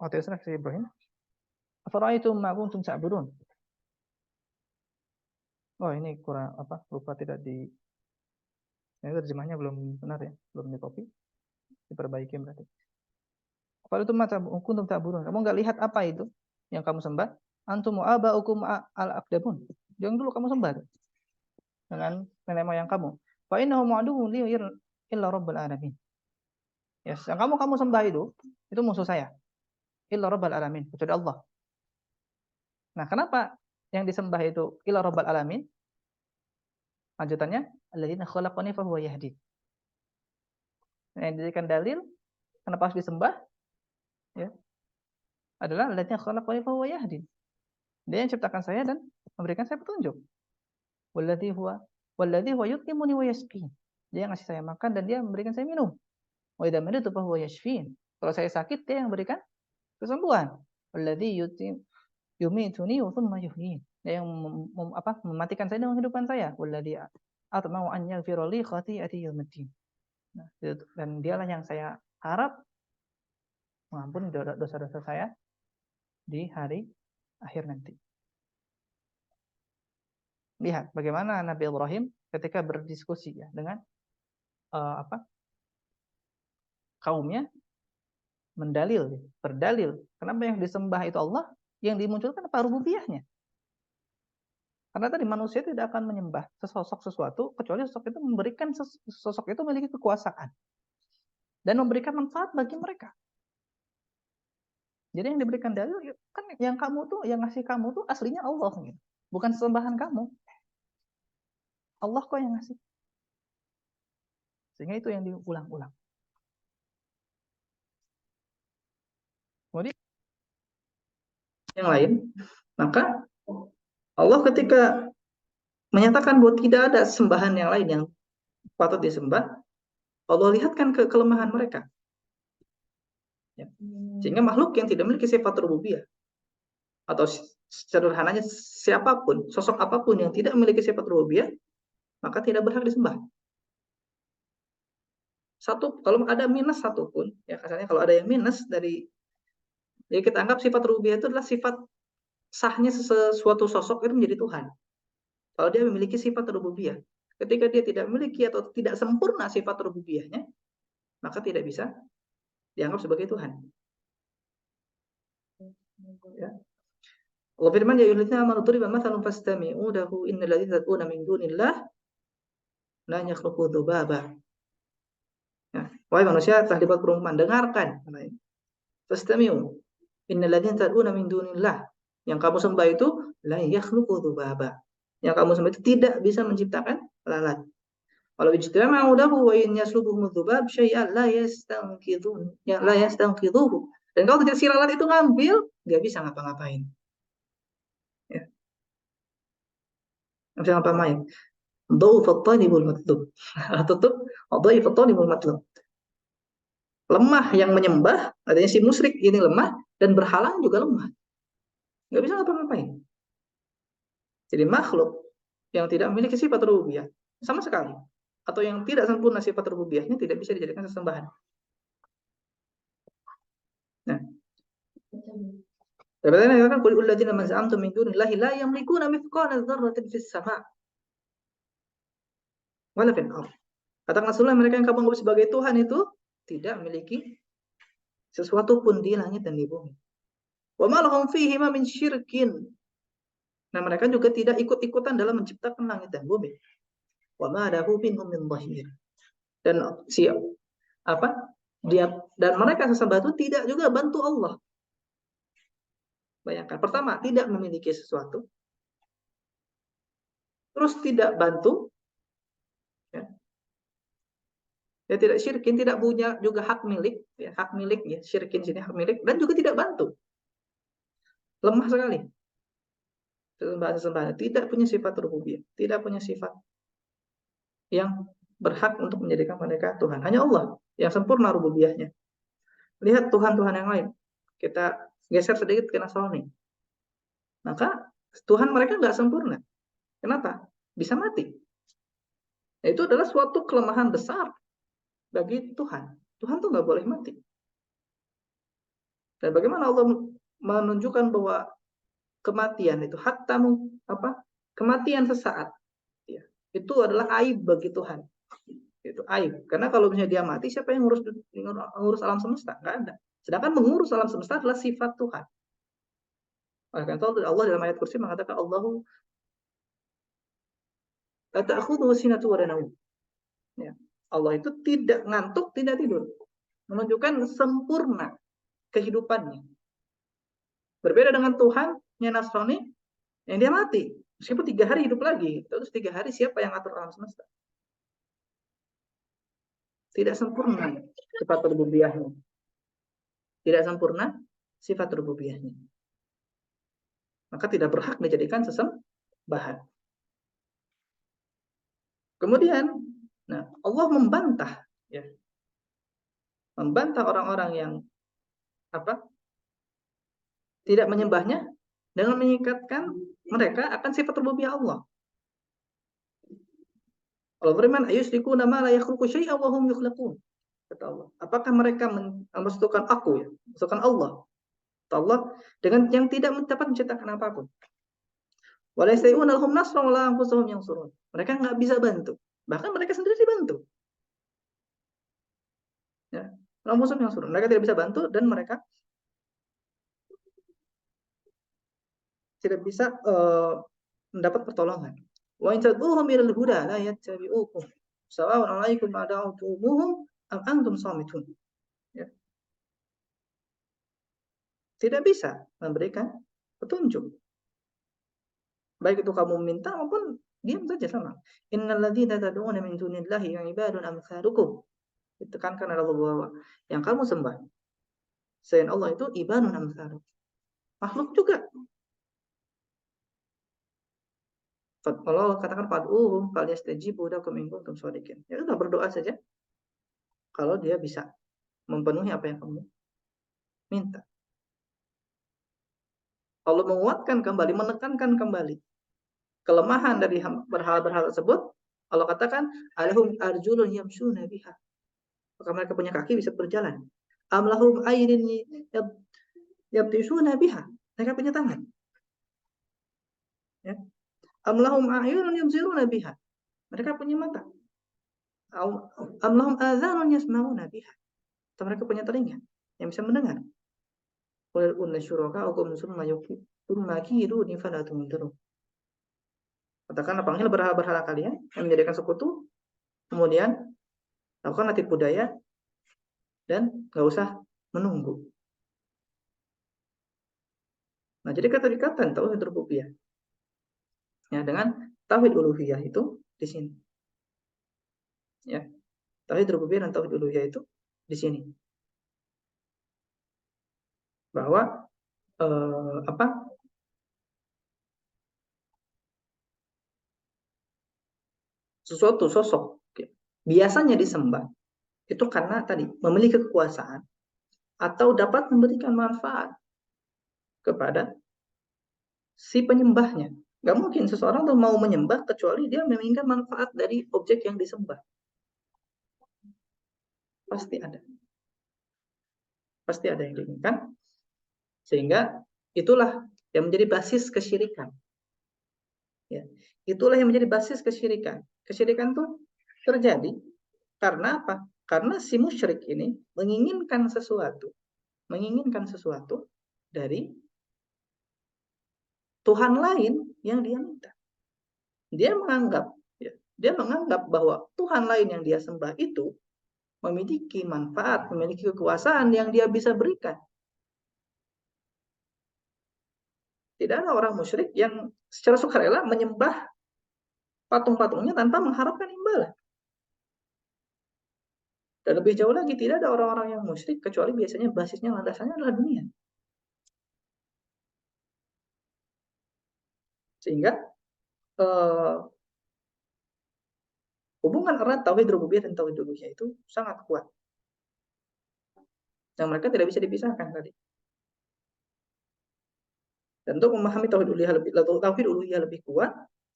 waktu itu kisah Ibrahim. Faraitum ma kuntum ta'budun. Oh, ini kurang lupa tidak di ini terjemahnya belum benar ya, belum di copy. Diperbaiki berarti. Kalau itu mata kuntum ta'budun. Kamu enggak lihat apa itu yang kamu sembah? Antum aba'ukum al-aqdamun. Yang dulu kamu sembah itu dengan nenek moyang kamu. Fa innahu ma'duun li illa rabbul alamin. Yes, yang kamu sembah itu musuh saya. Illa rabbul alamin, kecuali Allah. Nah, kenapa yang disembah itu ila rabbal alamin. Lanjutannya, alladzina khalaqani fa huwa yahdi. Yang dijadikan dalil kenapa harus disembah ya adalah alladzina khalaqani fa huwa yahdi. Dia yang ciptakan saya dan memberikan saya petunjuk. Walladzi huwa yut'imuni wa yasqin. Dia yang ngasih saya makan dan dia memberikan saya minum. Wa idza maritu fa huwa yashfin. Kalau saya sakit dia yang berikan kesembuhan. Walladzi yumituni wa thumma yuhyin. Dia yang mematikan saya dan menghidupkan saya. Walladzi atma'u an yaghfira li khati'ati yaumiddin. Nah, dan dialah yang saya harap mengampuni dosa-dosa saya di hari akhir nanti. Lihat bagaimana Nabi Ibrahim ketika berdiskusi ya dengan kaumnya, berdalil. Kenapa yang disembah itu Allah, yang dimunculkan apa rububiyahnya? Karena tadi manusia tidak akan menyembah sesuatu kecuali sosok itu memberikan sosok itu memiliki kekuasaan dan memberikan manfaat bagi mereka. Jadi yang diberikan dalil kan yang ngasih kamu tuh aslinya Allah gitu. Bukan sembahan kamu. Allah kok yang ngasih. Sehingga itu yang diulang-ulang. Kemudian yang lain, maka Allah ketika menyatakan bahwa tidak ada sembahan yang lain yang patut disembah, Allah lihatkan ke kelemahan mereka. Ya. Sehingga makhluk yang tidak memiliki sifat rububiyah, atau sederhananya siapapun, sosok apapun yang tidak memiliki sifat rububiyah, maka tidak berhak disembah. Kalau ada minus satu pun, ya kasarnya kalau ada yang minus dari, jadi kita anggap sifat rububiyah itu adalah sifat sahnya sesuatu sosok itu menjadi Tuhan. Kalau dia memiliki sifat rububiyah, ketika dia tidak memiliki atau tidak sempurna sifat rububiyahnya, maka tidak bisa dianggap sebagai Tuhan. Ya. Allah firman, ya ayyuhalladzina amanu duriba mathalun fastami'u lahu innal ladzina tad'una min dunillah la yakhluqu dzubaba. Ya. Wahai manusia, telah dibuat perumpamaan, dengarkan. Fastami'u innal ladzina tad'una min dunillah. Yang kamu sembah itu la yakhluqu dzubaba. Yang kamu sembah itu tidak bisa menciptakan lalat. Walau ijtama'u lahu wa in yaslubuhum dzubab syai'an la yastanqidhuhu. Dan kalau tidak si lalat itu ngambil, nggak bisa ngapa-ngapain. Ya. Nggak bisa ngapa-ngapain. Dha'ufat talibul matlub. Tutup, dha'ifat talibul matlub. Lemah yang menyembah, artinya si musyrik ini lemah, dan berhalang juga lemah. Nggak bisa ngapa-ngapain. Jadi makhluk yang tidak memiliki sifat rububiyah sama sekali, atau yang tidak sempurna sifat rububiyahnya, tidak bisa dijadikan sesembahan. Nah, sebenarnya kan qul alladziina za'amtum min dunillahi la yamlikuna mithqala dzarratin fis sama' wala fil ardh. Katakan Rasulullah, mereka yang kamu anggap sebagai Tuhan itu tidak memiliki sesuatu pun di langit dan di bumi. Wa ma lahum fihi min syirkin. Nah, mereka juga tidak ikut-ikutan dalam menciptakan langit dan bumi. Wa ma lahu minhum min dhahir. Dan dan mereka sesembah itu tidak juga bantu Allah. Bayangkan, pertama tidak memiliki sesuatu, terus tidak bantu, ya. Ya, tidak syirkin, tidak punya juga hak milik, ya, hak milik ya, syirkin sini hak milik, dan juga tidak bantu. Lemah sekali. Sesembahan tidak punya sifat rububiyah, tidak punya sifat yang berhak untuk menjadikan mereka Tuhan. Hanya Allah yang sempurna rububiyahnya. Lihat Tuhan-Tuhan yang lain. Kita geser sedikit ke Nasrani. Maka Tuhan mereka nggak sempurna. Kenapa? Bisa mati. Itu adalah suatu kelemahan besar bagi Tuhan. Tuhan tuh nggak boleh mati. Dan bagaimana Allah menunjukkan bahwa kematian itu kematian sesaat, ya, itu adalah aib bagi Tuhan. Itu aib. Karena kalau misalnya dia mati, siapa yang ngurus alam semesta? Nggak ada. Sedangkan mengurus alam semesta adalah sifat Tuhan. Oleh karena itu Allah dalam ayat kursi mengatakan Allahu la ta'khudhuhu sinatun wa la nawm. Ya. Allah itu tidak ngantuk, tidak tidur. Menunjukkan sempurna kehidupannya. Berbeda dengan Tuhannya Nasrani, Yang dia mati, meskipun 3 hari hidup lagi, terus 3 hari siapa yang atur alam semesta? Tidak sempurna sifat rububiyahnya. Tidak sempurna sifat rububiyahnya. Maka tidak berhak dijadikan sesembahan. Kemudian, nah, Allah membantah, ya, membantah orang-orang yang apa? Tidak menyembahnya dengan mengikatkan mereka akan sifat rububiyah Allah. Allah berfirman, "Ayusyrikuna ma la yakhluqu syai'an wa hum yukhlaqun." Kata Allah. Apakah mereka memasukkan aku, ya, memasukkan Allah, kata Allah, dengan yang tidak dapat menciptakan apapun. Wa la yastati'una lahum nasran wa la anfusahum yansurun. Mereka enggak bisa bantu. Bahkan mereka sendiri dibantu. Ya. Anfusahum yansurun. Mereka tidak bisa bantu dan mereka tidak bisa mendapat pertolongan. Wa in tad'uhum ilal huda la yattabi'ukum. Sawa'un 'alaikum ad'awtumuhum am antum samitun. Ya. Tidak bisa memberikan petunjuk. Baik itu kamu minta maupun diam saja sama. Innal ladzina tad'una min dunillahi ibadun amsalukum. Ditekankan oleh Allah bahwa yang kamu sembah selain Allah itu ibadun amsalukum. Makhluk juga. Kalau Allah katakan fad'uhum falyastajibu lakum in kuntum shadiqin. Ya sudah berdoa saja kalau dia bisa memenuhi apa yang kamu minta. Allah menguatkan kembali, menekankan kembali kelemahan dari berhala-berhala tersebut. Allah katakan, alahum arjulun yamshuna biha. Apakah mereka punya kaki bisa berjalan? Am lahum aynin yabtisuna biha. Mereka punya tangan. Ya. Am lahum a'yunun yubsiruna biha. Mereka punya mata. Am lahum adhanun yasma'una biha. Atau mereka punya telinga yang bisa mendengar. Qul unna syuraka'akum summa kiruni fala tunziru. Katakanlah panggil berhala-berhala kalian yang menjadikan sekutu, kemudian lakukan tipu daya dan nggak usah menunggu. Nah, jadi keterikatan tauhid rububiyah ya dengan tauhid uluhiyah itu di sini. Ya, tauhid rububiyah dan tauhid uluhiyah itu di sini. Bahwa apa? Sesuatu sosok biasanya disembah itu karena tadi memiliki kekuasaan atau dapat memberikan manfaat kepada si penyembahnya. Gak mungkin seseorang tuh mau menyembah kecuali dia menginginkan manfaat dari objek yang disembah. Pasti ada. Pasti ada yang diinginkan. Sehingga itulah yang menjadi basis kesyirikan. Ya. Itulah yang menjadi basis kesyirikan. Kesyirikan itu terjadi karena apa? Karena si musyrik ini menginginkan sesuatu dari Tuhan lain yang dia minta. Dia menganggap, ya, dia menganggap bahwa Tuhan lain yang dia sembah itu memiliki manfaat, memiliki kekuasaan yang dia bisa berikan. Tidak ada orang musyrik yang secara sukarela menyembah patung-patungnya tanpa mengharapkan imbalan. Dan lebih jauh lagi, tidak ada orang-orang yang musyrik kecuali biasanya basisnya landasannya adalah dunia. Sehingga hubungan erat tauhid rububiyah dan tauhid uluhiyah itu sangat kuat. Yang mereka tidak bisa dipisahkan tadi. Dan untuk memahami tauhid uluhiyah lebih kuat,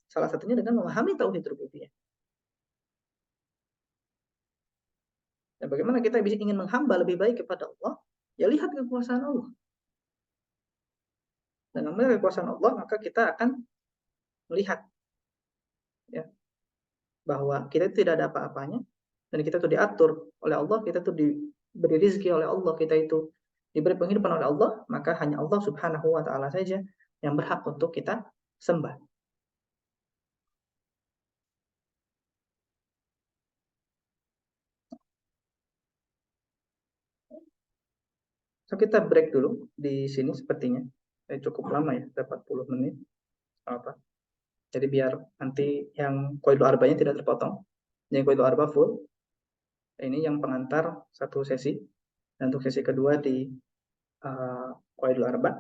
salah satunya dengan memahami tauhid rububiyah. Dan bagaimana kita bisa ingin menghamba lebih baik kepada Allah, ya lihat kekuasaan Allah. Dan melihat kekuasaan Allah, maka kita akan melihat ya, bahwa kita tidak ada apa-apanya, dan kita itu diatur oleh Allah, kita itu diberi rezeki oleh Allah, kita itu diberi penghidupan oleh Allah, maka hanya Allah Subhanahu wa taala saja yang berhak untuk kita sembah. So, kita break dulu di sini sepertinya. Cukup lama ya, 40 menit. apa. Jadi biar nanti yang koidul arbanya tidak terpotong. Yang koidul arba full. Ini yang pengantar satu sesi. Dan untuk sesi kedua di koidul arba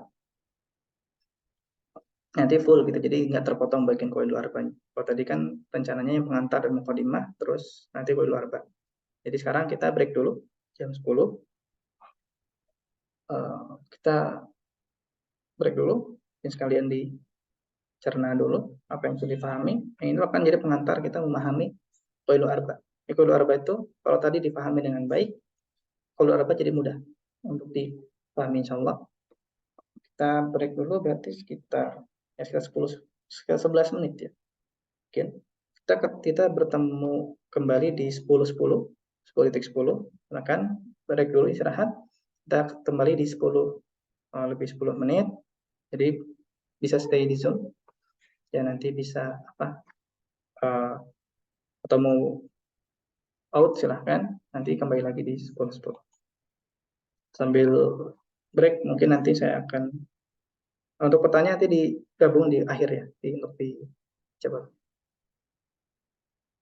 nanti full gitu, jadi nggak terpotong bagian koidul arbanya. Kalau tadi kan rencananya yang pengantar dan mukadimah, terus nanti koidul arba. Jadi sekarang kita break dulu jam 10. Kita break dulu, dan sekalian dicerna dulu apa yang sudah dipahami. Ini akan jadi pengantar kita memahami koidul arba. Koidul arba itu kalau tadi dipahami dengan baik, koidul arba jadi mudah untuk dipahami insyaallah. Kita break dulu berarti sekitar 11 menit ya. Mungkin kita bertemu kembali di 10.10, 10.10. Silakan break dulu istirahat. Kita kembali di 10 lebih 10 menit. Jadi bisa stay di Zoom. Ya nanti bisa atau mau out silahkan. Nanti kembali lagi di 10.10. Sambil break mungkin nanti saya akan untuk pertanyaan nanti digabung di akhir ya, untuk dijawab.